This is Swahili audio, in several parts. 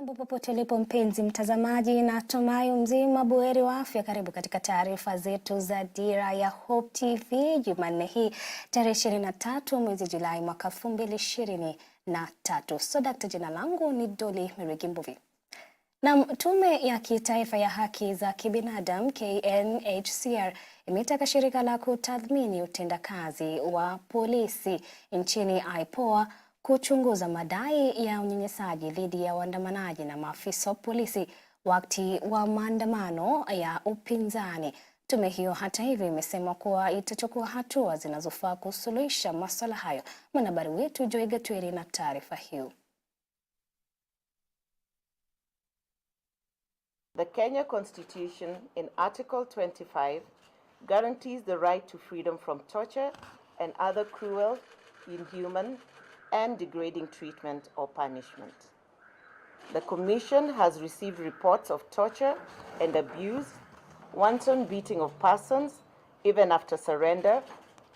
Jambo popote ulipo mpenzi mtazamaji, na natumai mzima buheri wa afya. Karibu katika taarifa zetu za Dira ya Hope TV Jumanne hii tarehe 23 mwezi Julai mwaka 2023. Sodakta, jina langu ni Dolly Mwirigi Mbuvi. Na Tume ya Kitaifa ya Haki za Kibinadamu KNHCR imetaka shirika la kutathmini utendakazi wa polisi nchini IPOA kuchunguza madai ya unyanyasaji dhidi ya waandamanaji na maafisa wa polisi wakati wa maandamano ya upinzani. Tume hiyo hata hivyo imesema kuwa itachukua hatua zinazofaa kusuluhisha masuala hayo. Mwanahabari wetu Joy Gatweri na taarifa hiyo. The Kenya Constitution in Article 25 guarantees the right to freedom from torture and other cruel, inhuman, and degrading treatment or punishment. The Commission has received reports of torture and abuse, wanton beating of persons, even after surrender,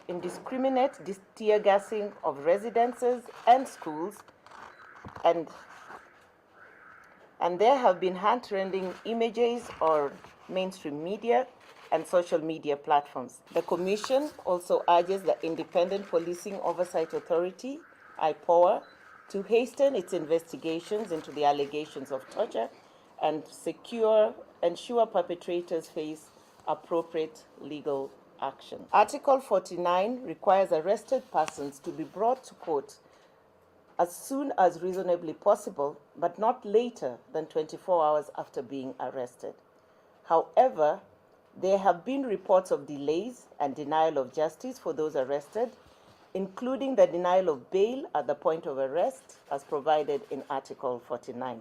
indiscriminate tear gassing of residences and schools, and there have been heart-rending images on mainstream media and social media platforms. The Commission also urges the Independent Policing Oversight Authority, IPOA, to hasten its investigations into the allegations of torture and ensure perpetrators face appropriate legal action. Article 49 requires arrested persons to be brought to court as soon as reasonably possible, but not later than 24 hours after being arrested. However, there have been reports of delays and denial of justice for those arrested, including the denial of bail at the point of arrest as provided in Article 49.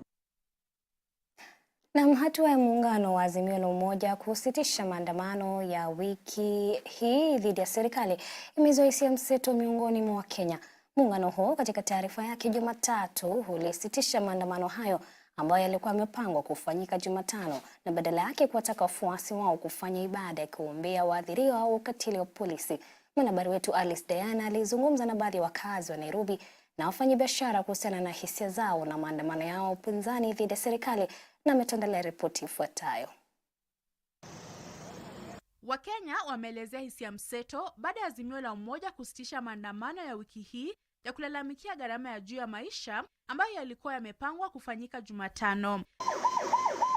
Na hatua ya muungano wa Azimio la Umoja kusitisha maandamano ya wiki hii dhidi ya serikali imezua hisia mseto miongoni mwa Wakenya. Muungano huo katika taarifa yake Jumatatu ulisitisha maandamano hayo ambayo yalikuwa yamepangwa kufanyika Jumatano na badala yake kuwataka wafuasi wao kufanya ibada ya kuombea waathiriwa wa ukatili wa polisi. Mwanahabari wetu Alice Diana alizungumza na baadhi ya wakazi wa Nairobi na wafanyabiashara kuhusiana na hisia zao na maandamano yao upinzani dhidi ya serikali, na ametuandalia ripoti ifuatayo. Wakenya wameelezea hisia mseto baada ya Azimio la Umoja kusitisha maandamano ya wiki hii ya kulalamikia gharama ya juu ya maisha ambayo yalikuwa yamepangwa kufanyika Jumatano.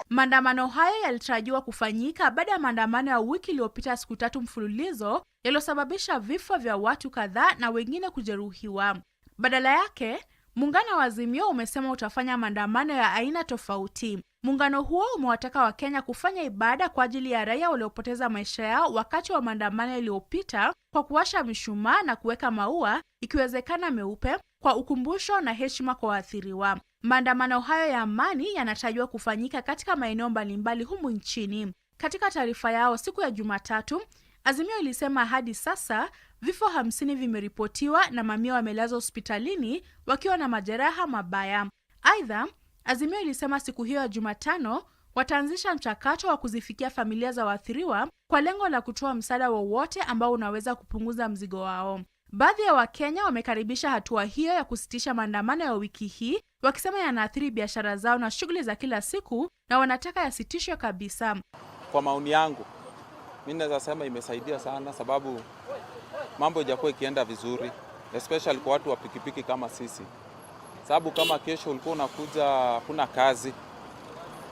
Maandamano hayo yalitarajiwa kufanyika baada ya maandamano ya wiki iliyopita siku 3 mfululizo yaliyosababisha vifo vya watu kadhaa na wengine kujeruhiwa. Badala yake, muungano wa Azimio umesema utafanya maandamano ya aina tofauti. Muungano huo umewataka Wakenya kufanya ibada kwa ajili ya raia waliopoteza maisha yao wakati wa maandamano yaliyopita kwa kuwasha mishumaa na kuweka maua, ikiwezekana meupe, kwa ukumbusho na heshima kwa waathiriwa. Maandamano hayo ya amani yanatarajiwa kufanyika katika maeneo mbalimbali humu nchini. Katika taarifa yao siku ya Jumatatu, Azimio ilisema hadi sasa vifo 50 vimeripotiwa na mamia wamelazwa hospitalini wakiwa na majeraha mabaya. Aidha, Azimio ilisema siku hiyo ya Jumatano wataanzisha mchakato wa kuzifikia familia za waathiriwa kwa lengo la kutoa msaada wowote ambao unaweza kupunguza mzigo wao. Baadhi ya Wakenya wamekaribisha hatua hiyo ya kusitisha maandamano ya wiki hii, wakisema yanaathiri biashara zao na shughuli za kila siku na wanataka yasitishwe kabisa. Kwa maoni yangu, mimi naweza sema imesaidia sana, sababu mambo hajakuwa ikienda vizuri, especially kwa watu wa pikipiki kama sisi. Sababu kama kesho ulikuwa unakuja huna kazi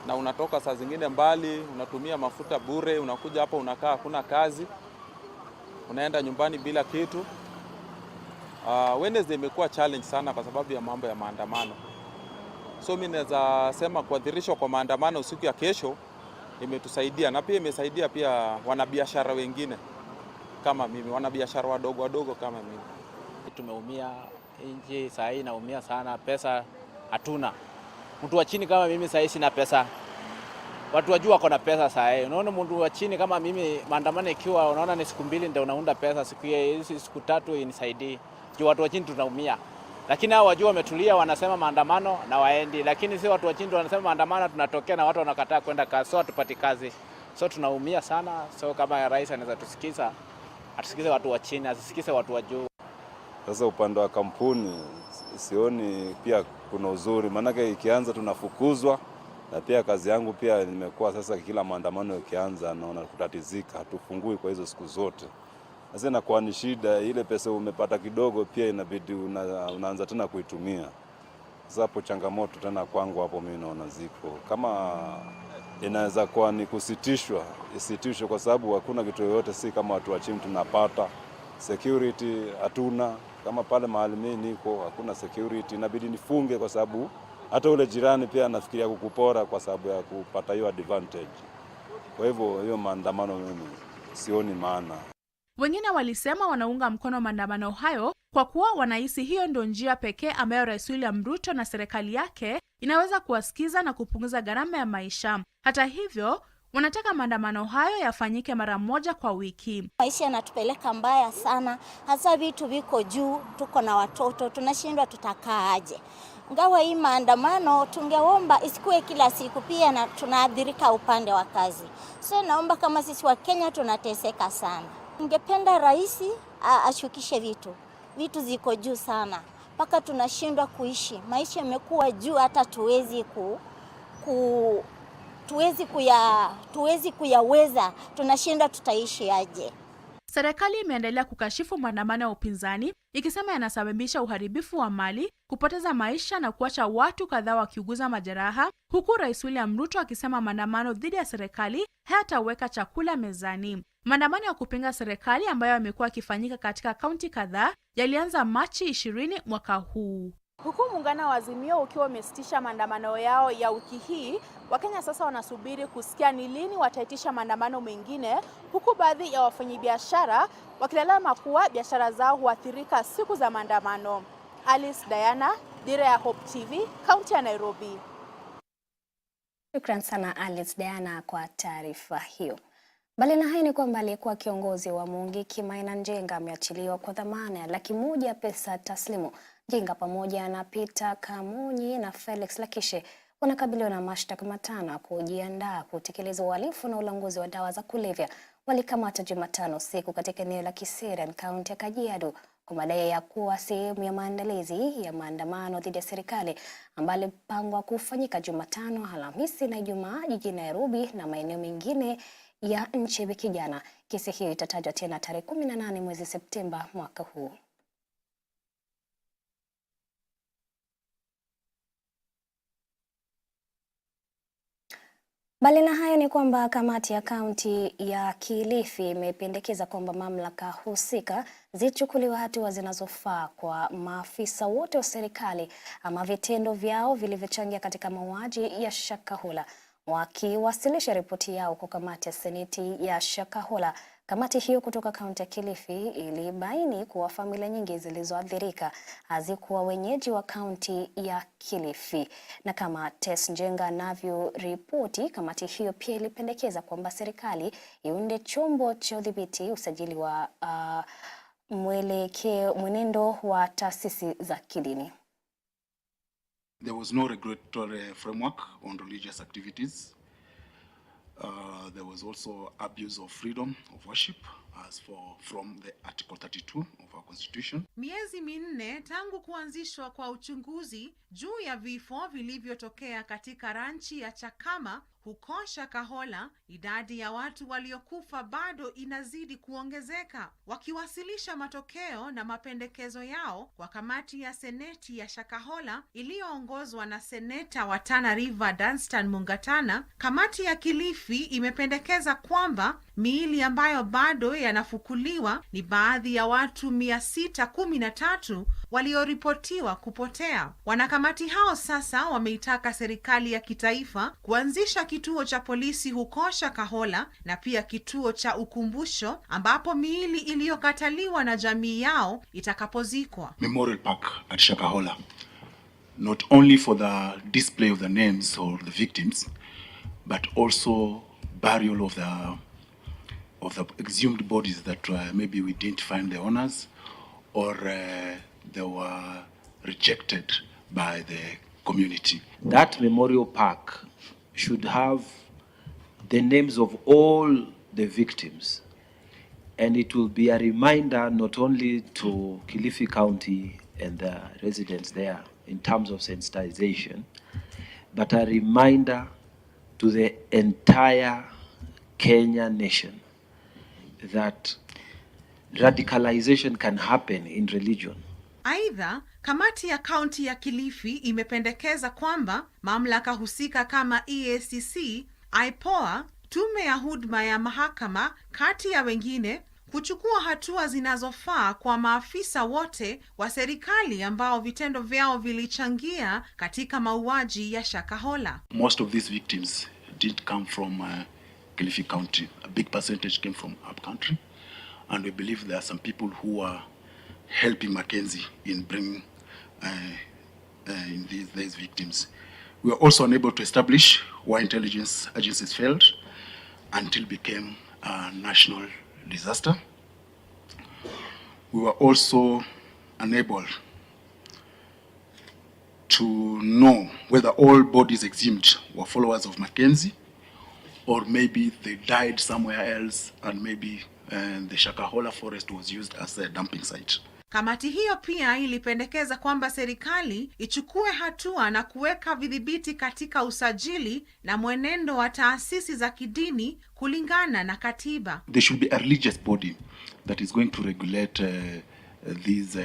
na unatoka saa zingine mbali, unatumia mafuta bure, unakuja hapa unakaa hakuna kazi, unaenda nyumbani bila kitu. Wednesday imekuwa challenge sana kwa sababu ya mambo ya maandamano. So mimi naweza sema kuadhirishwa kwa maandamano siku ya kesho imetusaidia, na pia imesaidia pia wanabiashara wengine kama mimi, wanabiashara wadogo kama mimi. Tumeumia, nchi saa hii inaumia sana, pesa hatuna. Mtu wa chini kama mimi saa hii sina pesa. Watu wa juu wako na pesa saa hii. Unaona mtu wa chini kama mimi, maandamano ikiwa unaona ni siku 2 ndio unaunda pesa, siku 3 inisaidii. Juu watu wa chini tunaumia. Lakini hao wajua wametulia, wanasema maandamano na waendi. Lakini si watu wa chini wanasema maandamano tunatokea na watu wanakataa kwenda kazi, so tupati kazi. So tunaumia sana. So kama rais anaweza tusikiza, atusikize watu wa chini, asisikize watu wa juu. Sasa upande wa kampuni sioni pia kuna uzuri, maanake ikianza tunafukuzwa, na pia kazi yangu pia nimekuwa sasa kila maandamano ikianza naona kutatizika, hatufungui kwa hizo siku zote. Sasa inakuwa ni shida, ile pesa umepata kidogo pia inabidi unaanza tena kuitumia. Sasa hapo changamoto tena kwangu hapo mimi naona ziko. Kama inaweza kuwa ni kusitishwa, isitishwe kwa sababu hakuna kitu yoyote, si kama watu wa chini tunapata. Security hatuna, kama pale mahali mimi niko hakuna security, inabidi nifunge kwa sababu hata ule jirani pia anafikiria kukupora kwa sababu ya kupata hiyo advantage. Kwa hivyo hiyo maandamano mimi sioni maana. Wengine walisema wanaunga mkono maandamano hayo kwa kuwa wanahisi hiyo ndio njia pekee ambayo Rais William Ruto na serikali yake inaweza kuwasikiza na kupunguza gharama ya maisha. Hata hivyo, wanataka maandamano hayo yafanyike mara moja kwa wiki. Maisha yanatupeleka mbaya sana, hasa vitu viko juu, tuko na watoto, tunashindwa tutakaa aje. Ngawa hii maandamano tungeomba isikuwe kila siku, pia na tunaadhirika upande wa kazi. So naomba kama sisi wa Kenya tunateseka sana. Ningependa rais ashukishe vitu ziko juu sana, mpaka tunashindwa kuishi. Maisha yamekuwa juu, hata tuwezi kuyaweza, tunashinda tutaishi aje. Serikali imeendelea kukashifu maandamano ya upinzani ikisema yanasababisha uharibifu wa mali, kupoteza maisha na kuacha watu kadhaa wakiuguza majeraha, huku Rais William Ruto akisema maandamano dhidi ya serikali hayataweka chakula mezani. Maandamano ya kupinga serikali ambayo yamekuwa yakifanyika katika kaunti kadhaa yalianza Machi 20 mwaka huu. Huku muungano wa Azimio ukiwa umesitisha maandamano yao ya wiki hii, Wakenya sasa wanasubiri kusikia ni lini wataitisha maandamano mengine, huku baadhi ya wafanyabiashara wakilalama kuwa biashara zao huathirika siku za maandamano. Alice Diana, Dira ya Hope TV, kaunti ya Nairobi. Shukran sana Alice Diana kwa taarifa hiyo. Bali na hayo ni kwamba aliyekuwa kiongozi wa Mungiki Maina Njenga ameachiliwa kwa dhamana ya $100,000 pesa taslimu. Njenga pamoja na Peter Kamunyi na Felix Lakishe wanakabiliwa na mashtaka matano kujiandaa kutekeleza uhalifu na ulanguzi wa dawa za kulevya. Walikamatwa Jumatano usiku katika eneo la Kiserian, kaunti ya Kajiado, kwa madai ya kuwa sehemu ya maandalizi ya maandamano dhidi ya serikali ambayo ilipangwa kufanyika Jumatano, Alhamisi na Ijumaa jijini Nairobi na maeneo mengine ya nchi wiki jana. Kesi hiyo itatajwa tena tarehe 18 mwezi Septemba mwaka huu. Bali na hayo ni kwamba kamati ya kaunti ya Kilifi imependekeza kwamba mamlaka husika zichukuliwe hatua zinazofaa kwa maafisa wote wa serikali ama vitendo vyao vilivyochangia katika mauaji ya Shakahola. Wakiwasilisha ripoti yao kwa kamati ya seneti ya Shakahola, kamati hiyo kutoka kaunti ya Kilifi ilibaini kuwa familia nyingi zilizoathirika hazikuwa wenyeji wa kaunti ya Kilifi. Na kama Tess Njenga anavyoripoti, kamati hiyo pia ilipendekeza kwamba serikali iunde chombo cha udhibiti usajili wa mwenendo wa taasisi za kidini. There was no regulatory framework on religious activities. There was also abuse of freedom of worship from the Article 32 of our Constitution. Miezi minne tangu kuanzishwa kwa uchunguzi juu ya vifo vilivyotokea katika ranchi ya Chakama huko Shakahola, idadi ya watu waliokufa bado inazidi kuongezeka. Wakiwasilisha matokeo na mapendekezo yao kwa kamati ya seneti ya Shakahola iliyoongozwa na seneta wa Tana River Danstan Mungatana, kamati ya Kilifi imependekeza kwamba miili ambayo bado yanafukuliwa ni baadhi ya watu 613 walioripotiwa kupotea. Wanakamati hao sasa wameitaka serikali ya kitaifa kuanzisha kituo cha polisi huko Shakahola na pia kituo cha ukumbusho ambapo miili iliyokataliwa na jamii yao itakapozikwa. Memorial Park at Shakahola, not only for the display of the names of the victims, but also burial of the exhumed bodies that maybe we didn't find the owners, or they were rejected by the community. That memorial park should have the names of all the victims, and it will be a reminder not only to Kilifi County and the residents there in terms of sensitization, but a reminder to the entire Kenya nation that radicalization can happen in religion. Aidha, kamati ya kaunti ya Kilifi imependekeza kwamba mamlaka husika kama EACC, IPOA, tume ya huduma ya mahakama kati ya wengine kuchukua hatua zinazofaa kwa maafisa wote wa serikali ambao vitendo vyao vilichangia katika mauaji ya Shakahola. Most of these victims did come from Kilifi County. A big percentage came from up country, and we believe there are some people who are helping Mackenzie in bringing in these victims. We were also unable to establish why intelligence agencies failed until it became a national disaster. We were also unable to know whether all bodies exhumed were followers of Mackenzie, or maybe they died somewhere else, and maybe the Shakahola forest was used as a dumping site. Kamati hiyo pia ilipendekeza kwamba serikali ichukue hatua na kuweka vidhibiti katika usajili na mwenendo wa taasisi za kidini kulingana na katiba. There should be a religious body that is going to regulate these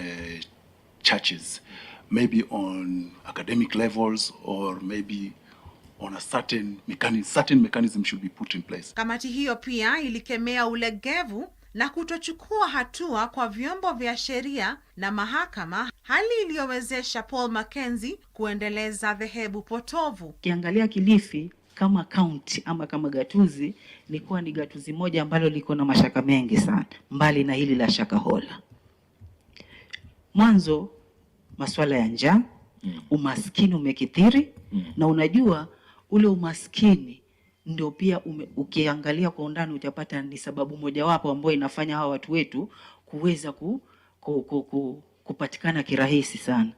churches, maybe on academic levels, or maybe on a certain mechanism should be put in place. Kamati hiyo pia ilikemea ulegevu na kutochukua hatua kwa vyombo vya sheria na mahakama, hali iliyowezesha Paul Mackenzie kuendeleza dhehebu potovu. Kiangalia Kilifi kama county ama kama gatuzi, ilikuwa ni gatuzi moja ambalo liko na mashaka mengi sana, mbali na hili la Shakahola. Mwanzo masuala ya njaa, umaskini umekithiri, na unajua ule umaskini ndio pia ukiangalia kwa undani utapata ni sababu mojawapo ambayo inafanya hawa watu wetu kuweza kupatikana kirahisi sana.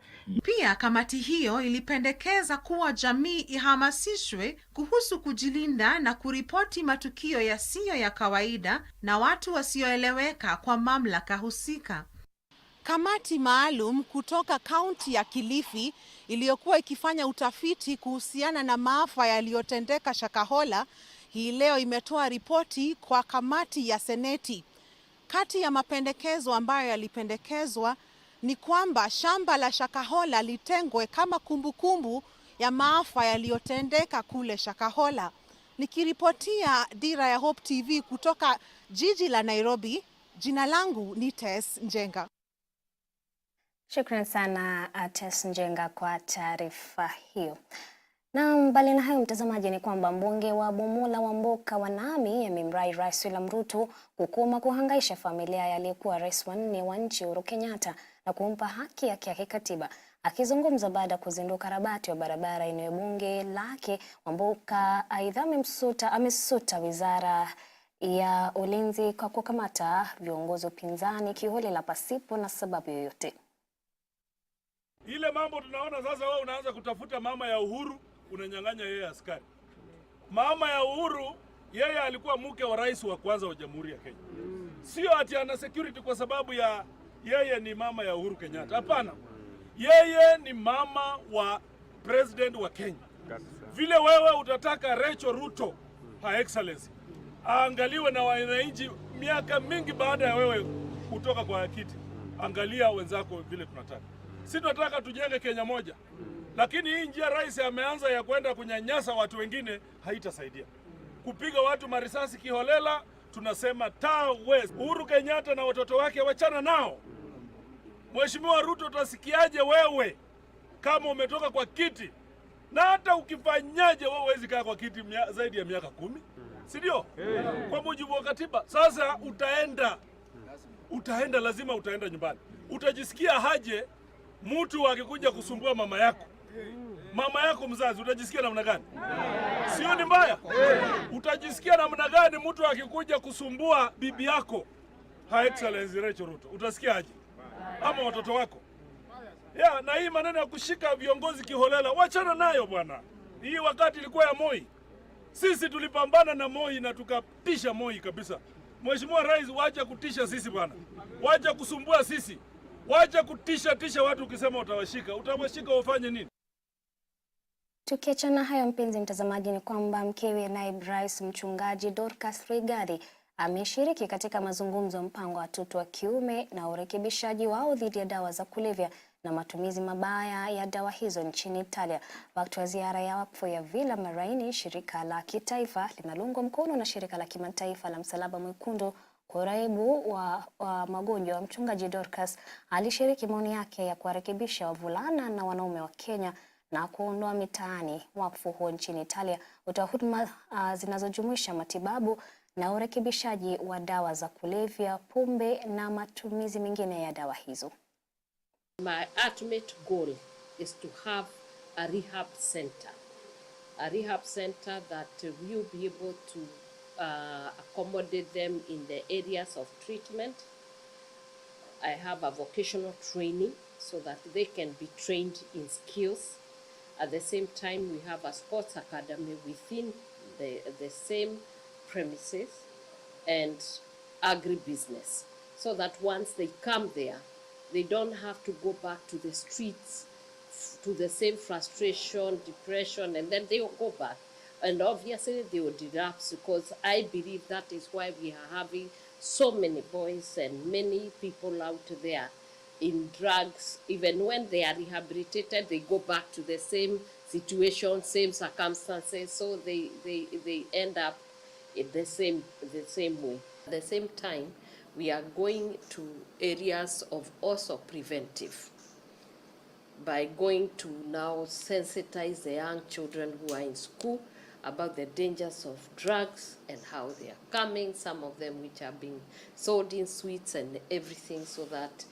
Pia kamati hiyo ilipendekeza kuwa jamii ihamasishwe kuhusu kujilinda na kuripoti matukio yasiyo ya kawaida na watu wasioeleweka kwa mamlaka husika. Kamati maalum kutoka kaunti ya Kilifi iliyokuwa ikifanya utafiti kuhusiana na maafa yaliyotendeka Shakahola hii leo imetoa ripoti kwa kamati ya Seneti. Kati ya mapendekezo ambayo yalipendekezwa ni kwamba shamba la Shakahola litengwe kama kumbukumbu ya maafa yaliyotendeka kule Shakahola. Nikiripotia Dira ya Hope TV kutoka jiji la Nairobi, jina langu ni Tess Njenga. Shukrani sana Tess Njenga kwa taarifa hiyo. Na mbali na hayo mtazamaji, ni kwamba mbunge wa Bumula wa Mboka wa Nami amemrai Rais William Ruto kukoma kuhangaisha familia ya aliyekuwa rais wa 4 wa nchi Uhuru Kenyatta na kumpa haki yake ya kikatiba. Akizungumza baada ya kuzindua karabati wa barabara eneo bunge lake, Mboka aidha amesuta wizara ya ulinzi kwa kukamata viongozi upinzani kiholela pasipo na sababu yoyote. Ile mambo tunaona sasa, wewe unaanza kutafuta mama ya Uhuru, unanyang'anya yeye askari. Mama ya Uhuru, yeye alikuwa mke wa rais wa kwanza wa Jamhuri ya Kenya. Sio ati ana security kwa sababu ya yeye ni mama ya Uhuru Kenyatta. Hapana. Yeye ni mama wa president wa Kenya. Vile wewe utataka Rachel Ruto, Her Excellency, aangaliwe na wananchi miaka mingi baada ya wewe kutoka kwa kiti. Angalia wenzako vile tunataka. Si tunataka tujenge Kenya moja. Lakini hii njia rais ameanza ya kwenda kunyanyasa watu wengine haitasaidia. Kupiga watu marisasi kiholela, tunasema tawe. Uhuru Kenyatta na watoto wake wachana nao. Mheshimiwa Ruto, utasikiaje wewe kama umetoka kwa kiti? Na hata ukifanyaje wewe huwezi kaa kwa kiti zaidi ya miaka 10. Si ndio? Kwa mujibu wa katiba. Sasa utaenda lazima utaenda nyumbani. Utajisikia haje mtu akikuja kusumbua mama yako mzazi, utajisikia namna gani? Sio ni mbaya? Utajisikia namna gani mtu akikuja kusumbua bibi yako, Her Excellency Rachel Ruto? Utasikia aje? Ama watoto wako? Na hii maneno ya kushika viongozi kiholela, wachana nayo bwana. Hii wakati ilikuwa ya Moi. Sisi tulipambana na Moi na tukatisha Moi kabisa. Mheshimiwa Rais, wacha kutisha sisi bwana. Wacha kusumbua sisi. Wacha kutisha watu ukisema utawashika ufanye nini? Tukiachana hayo, mpenzi mtazamaji, ni kwamba mkewe naibu rais mchungaji Dorcas Rigathi ameshiriki katika mazungumzo mpango wa watoto wa kiume na urekebishaji wao dhidi ya dawa za kulevya na matumizi mabaya ya dawa hizo nchini Italia. Wakati wa ziara ya wakfu ya Villa Maraini, shirika la kitaifa linaloungwa mkono na shirika la kimataifa la Msalaba Mwekundu kwa uraibu wa magonjwa, mchungaji Dorcas alishiriki maoni yake ya kuwarekebisha wavulana na wanaume wa Kenya na kuondoa mitaani. Wakfu huo nchini Italia utoa huduma zinazojumuisha matibabu na urekebishaji wa dawa za kulevya, pombe na matumizi mengine ya dawa hizo. My ultimate goal is to have a rehab center. A rehab center that will be able to accommodate them in the areas of treatment. I have a vocational training so that they can be trained in skills. At the same time, we have a sports academy within the same premises and agribusiness, so that once they come there, they don't have to go back to the streets, to the same frustration, depression, and then they will go back. And obviously they will relapse, because I believe that is why we are having so many boys and many people out there in drugs. Even when they are rehabilitated, they go back to the same situation, same circumstances, so they end up in the same way. At the same time, we are going to areas of also preventive, by going to now sensitize the young children who are in school about the dangers of drugs and how they are coming, some of them which are being sold in sweets and everything, so that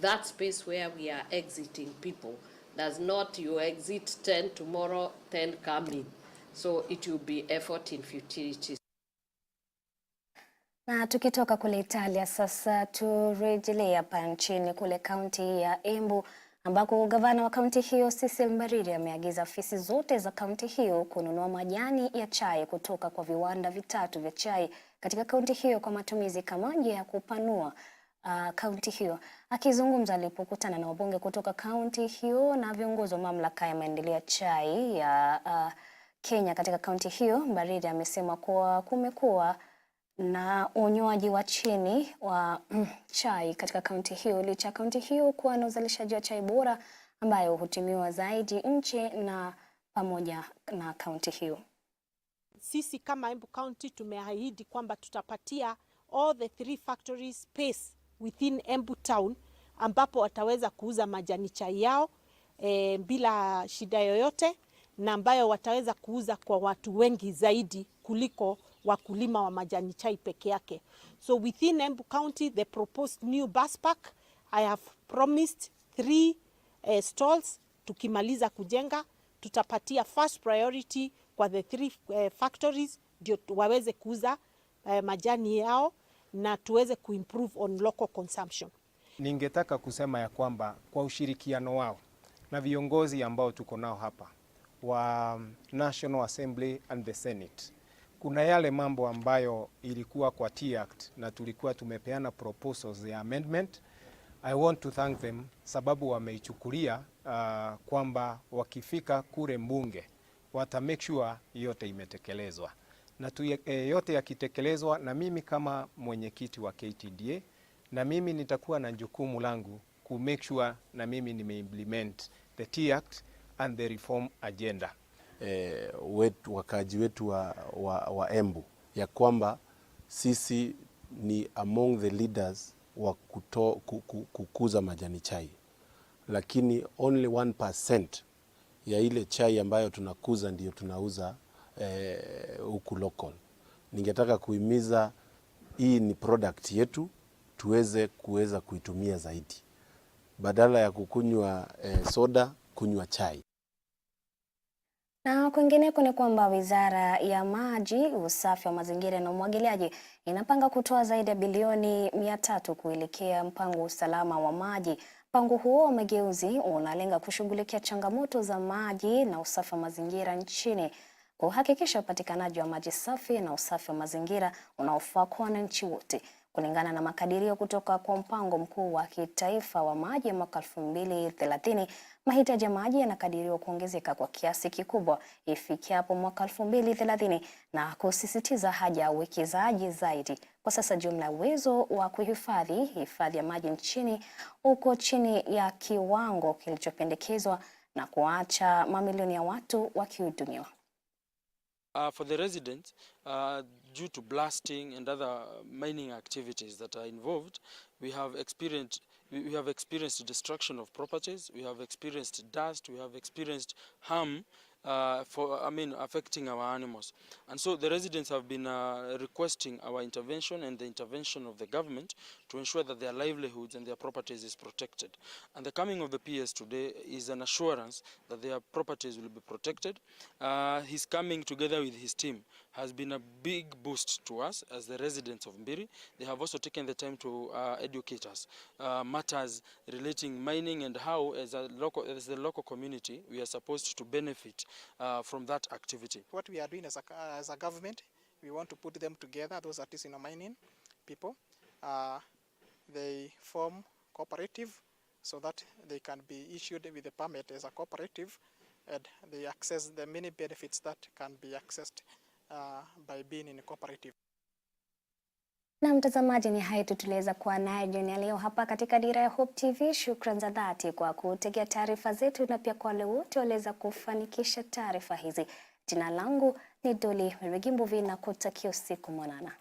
that space where we are exiting people does not, you exit 10 tomorrow, 10 come in. So it will be effort in futility. Na tukitoka kule Italia sasa turejelee hapa nchini kule kaunti ya Embu, ambako gavana wa kaunti hiyo Cecil Mbarire ameagiza afisi zote za kaunti hiyo kununua majani ya chai kutoka kwa viwanda vitatu vya chai katika kaunti hiyo kwa matumizi kama njia ya kupanua kaunti hiyo. Akizungumza alipokutana na wabunge kutoka kaunti hiyo na viongozi wa mamlaka ya maendeleo ya chai ya Kenya katika kaunti hiyo, Mbarire amesema kuwa kumekuwa na unywaji wa chini wa chai katika kaunti hiyo, licha kaunti hiyo kuwa na uzalishaji wa chai bora ambayo hutumiwa zaidi nje na pamoja na kaunti hiyo. Sisi kama Embu County tumeahidi kwamba tutapatia all the 3 factories space within Embu town, ambapo wataweza kuuza majani chai yao bila shida yoyote, na ambayo wataweza kuuza kwa watu wengi zaidi kuliko wakulima wa majani chai peke yake. So within Embu County, the proposed new bus park, I have promised 3 stalls. Tukimaliza kujenga, tutapatia first priority kwa the 3 factories, ndio waweze kuuza majani yao na tuweze kuimprove on local consumption. Ningetaka kusema ya kwamba kwa ushirikiano wao na viongozi ambao tuko nao hapa wa National Assembly and the Senate, kuna yale mambo ambayo ilikuwa kwa T-Act na tulikuwa tumepeana proposals ya amendment. I want to thank them sababu wameichukulia kwamba wakifika kule mbunge wata make sure yote imetekelezwa. Na yote yakitekelezwa, na mimi kama mwenyekiti wa KTDA, na mimi nitakuwa na jukumu langu ku make sure na mimi nimeimplement the T-Act and the reform agenda. Wakaji wetu wa Embu ya kwamba sisi ni among the leaders wa kukuza majani chai, lakini only 1% ya ile chai ambayo tunakuza ndiyo tunauza huku local. Ningetaka kuhimiza hii ni product yetu, kuweza kuitumia zaidi, badala ya kukunywa soda, kunywa chai. Na kwingineko ni kwamba Wizara ya Maji, Usafi wa Mazingira na Umwagiliaji inapanga kutoa zaidi ya bilioni 300 kuelekea mpango wa usalama wa maji. Mpango huo wa mageuzi unalenga kushughulikia changamoto za maji na usafi wa mazingira nchini, kuhakikisha upatikanaji wa maji safi na usafi wa mazingira unaofaa kwa wananchi wote. Kulingana na makadirio kutoka kwa mpango mkuu wa kitaifa wa maji ya mwaka 2030, mahitaji ya maji yanakadiriwa kuongezeka kwa kiasi kikubwa ifikiapo mwaka 2030 na kusisitiza haja ya uwekezaji zaidi. Kwa sasa jumla ya uwezo wa hifadhi ya maji nchini uko chini ya kiwango kilichopendekezwa na kuacha mamilioni ya watu wakihudumiwa. For the residents, due to blasting and other mining activities that are involved, we have experienced destruction of properties, we have experienced dust, we have experienced harm affecting our animals. And so the residents have been requesting our intervention and the intervention of the government to ensure that their livelihoods and their properties is protected. And the coming of the PS today is an assurance that their properties will be protected. His coming together with his team has been a big boost to us as the residents of Mbiri. They have also taken the time to educate us matters relating mining and how as the local community we are supposed to benefit from that activity. What we are doing as a government, we want to put them together, those artisanal mining people. They form cooperative so that they can be issued with a permit as a cooperative, and they access the many benefits that can be accessed by being in a cooperative. Na mtazamaji, ni hayo tuliweza kuwa naye jioni ya leo hapa katika Dira ya Hope TV. Shukrani za dhati kwa kutegea taarifa zetu na pia kwa wale wote waliweza kufanikisha taarifa hizi. Jina langu ni Dolly Mwirigi Mbuvi na kutakia usiku mwanana.